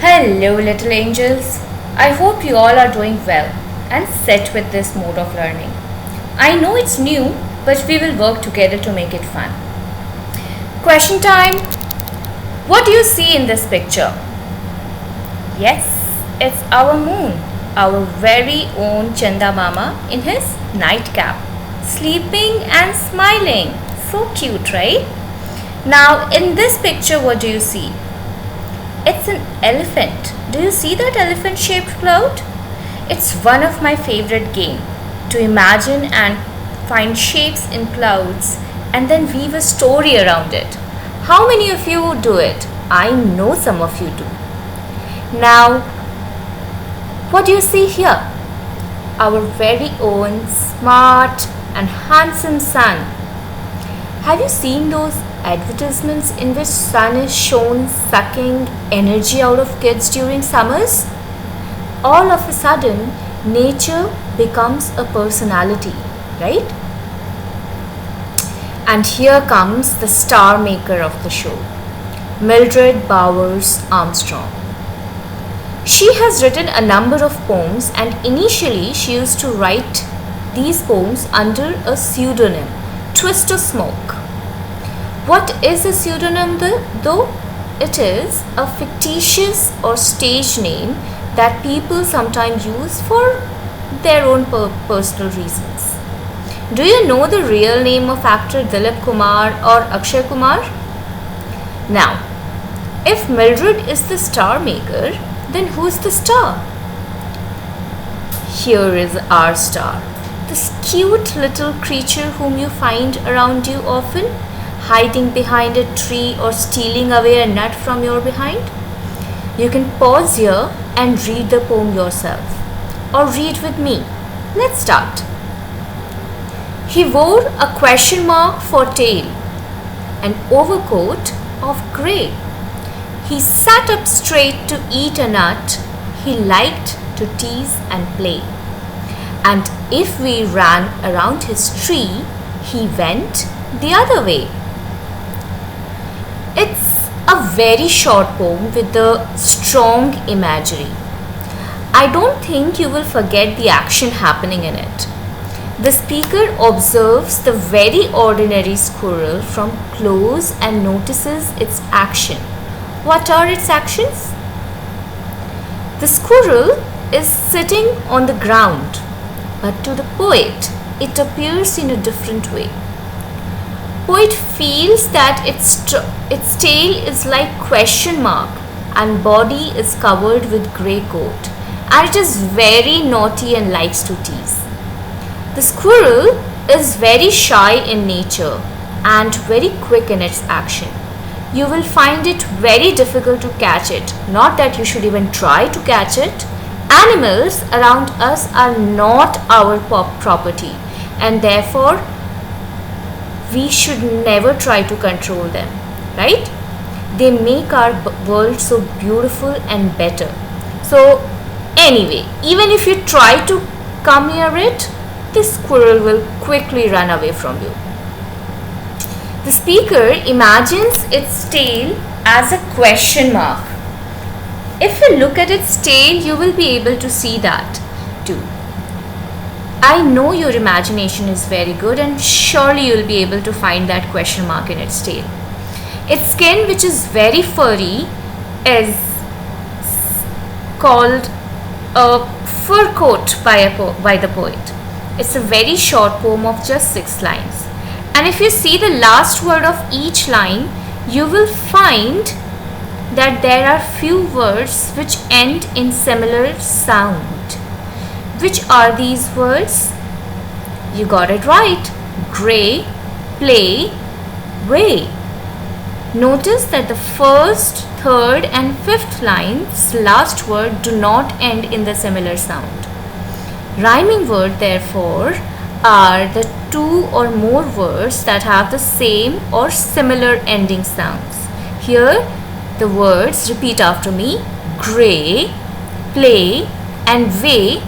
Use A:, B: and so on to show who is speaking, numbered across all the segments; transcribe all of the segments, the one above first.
A: Hello, little angels. I hope you all are doing well and set with this mode of learning. I know it's new, but we will work together to make it fun. Question time. What do you see in this picture? Yes, it's our moon, our very own Chanda Mama in his nightcap, sleeping and smiling. So cute, right? Now, in this picture, what do you see? It's an elephant. Do you see that elephant-shaped cloud? It's one of my favorite games, to imagine and find shapes in clouds and then weave a story around it. How many of you do it? I know some of you do. Now, what do you see here? Our very own smart and handsome sun. Have you seen those advertisements in which sun is shown sucking energy out of kids during summers? All of a sudden, nature becomes a personality, right? And here comes the star maker of the show, Mildred Bowers Armstrong. She has written a number of poems, and initially she used to write these poems under a pseudonym, Twist of Smoke. What is a pseudonym though? It is a fictitious or stage name that people sometimes use for their own personal reasons. Do you know the real name of actor Dilip Kumar or Akshay Kumar? Now, if Mildred is the star maker, then who's the star? Here is our star, this cute little creature whom you find around you often, hiding behind a tree or stealing away a nut from your behind. You can pause here and read the poem yourself, or read with me. Let's start. He wore a question mark for tail, an overcoat of grey. He sat up straight to eat a nut. He liked to tease and play. And if we ran around his tree, he went the other way. It's a very short poem with a strong imagery. I don't think you will forget the action happening in it. The speaker observes the very ordinary squirrel from close and notices its action. What are its actions? The squirrel is sitting on the ground, but to the poet, it appears in a different way. Poet feels that its tail is like question mark and body is covered with grey coat, and it is very naughty and likes to tease. The squirrel is very shy in nature and very quick in its action. You will find it very difficult to catch it. Not that you should even try to catch it. Animals around us are not our property, and therefore we should never try to control them, right? They make our world so beautiful and better. So anyway, even if you try to come near it, this squirrel will quickly run away from you. The speaker imagines its tail as a question mark. If you look at its tail, you will be able to see that too. I know your imagination is very good, and surely you will be able to find that question mark in its tail. Its skin, which is very furry, is called a fur coat by the poet. It's a very short poem of just 6 lines. And if you see the last word of each line, you will find that there are few words which end in similar sound. Which are these words? You got it right. Grey, play, way. Notice that the first, third and fifth lines last word do not end in the similar sound. Rhyming word therefore are the 2 or more words that have the same or similar ending sounds. Here the words, repeat after me, grey, play and way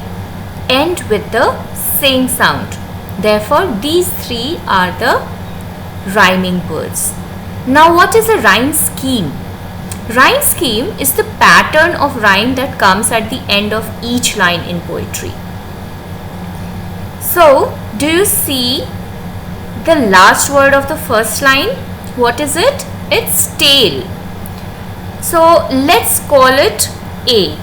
A: end with the same sound. Therefore, these 3 are the rhyming words. Now, what is a rhyme scheme? Rhyme scheme is the pattern of rhyme that comes at the end of each line in poetry. So, do you see the last word of the first line? What is it? It's tail. So, let's call it A.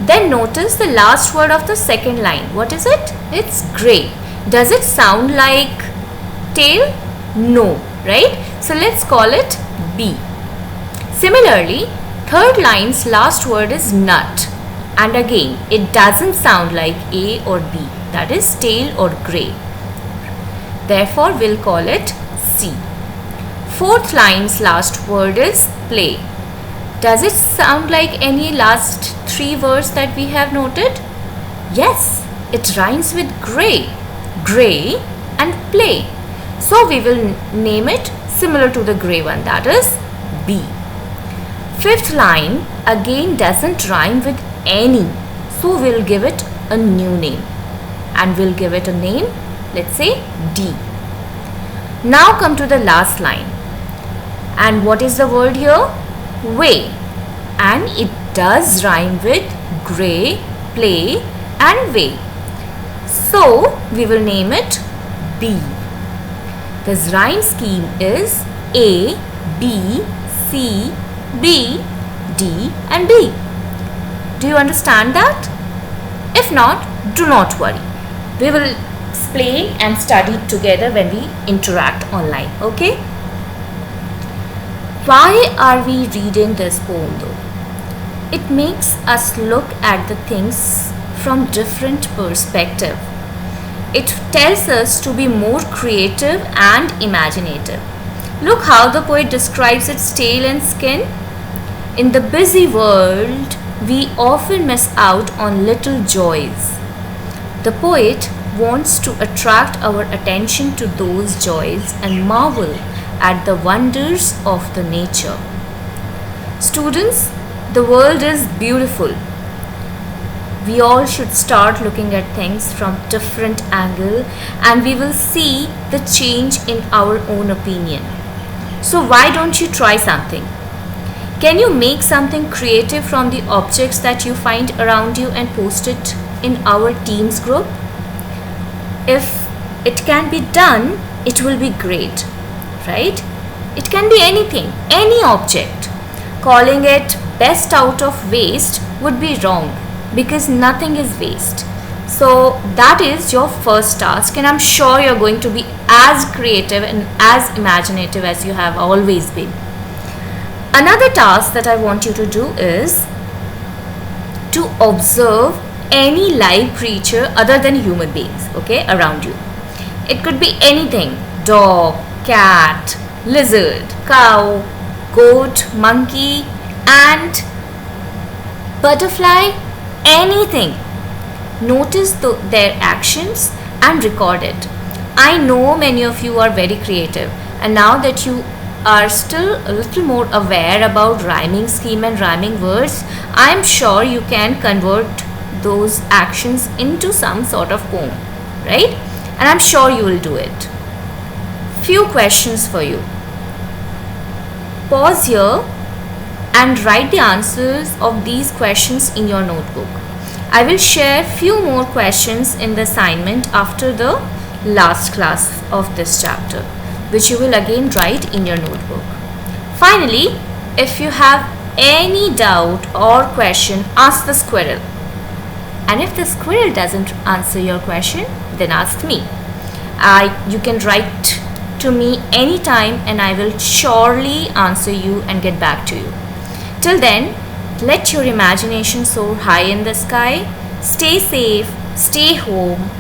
A: Then notice the last word of the second line. What is it? It's grey. Does it sound like tail? No, right? So, let's call it B. Similarly, third line's last word is nut, and again it doesn't sound like A or B, that is tail or grey. Therefore, we'll call it C. Fourth line's last word is play. Does it sound like any last three words that we have noted? Yes, it rhymes with grey, grey and play. So we will name it similar to the grey one, that is B. Fifth line again doesn't rhyme with any, so we'll give it a new name, and we'll give it a name, let's say D. Now come to the last line, and what is the word here? Way, and it does rhyme with grey, play and way, so we will name it B. This rhyme scheme is A, B, C, B, D and B. Do you understand that? If not, do not worry. We will explain and study it together when we interact online. Okay? Why are we reading this poem though? It makes us look at the things from different perspective. It tells us to be more creative and imaginative. Look how the poet describes its tail and skin. In the busy world, we often miss out on little joys. The poet wants to attract our attention to those joys and marvel at the wonders of the nature. Students, the world is beautiful. We all should start looking at things from different angle, and we will see the change in our own opinion. So why don't you try something? Can you make something creative from the objects that you find around you and post it in our Teams group? If it can be done, it will be great, right? It can be anything, any object. Calling it best out of waste would be wrong, because nothing is waste. So that is your first task, and I'm sure you're going to be as creative and as imaginative as you have always been. Another task that I want you to do is to observe any live creature other than human beings, okay, around you. It could be anything: dog, cat, lizard, cow, goat, monkey, ant, butterfly, anything. Notice their actions and record it. I know many of you are very creative, and now that you are still a little more aware about rhyming scheme and rhyming words, I am sure you can convert those actions into some sort of poem, right? And I'm sure you will do it. Few questions for you. Pause here and write the answers of these questions in your notebook. I will share few more questions in the assignment after the last class of this chapter, which you will again write in your notebook. Finally, if you have any doubt or question, ask the squirrel. And if the squirrel doesn't answer your question, then ask me. You can write to me anytime, and I will surely answer you and get back to you. Till then, let your imagination soar high in the sky. Stay safe, stay home,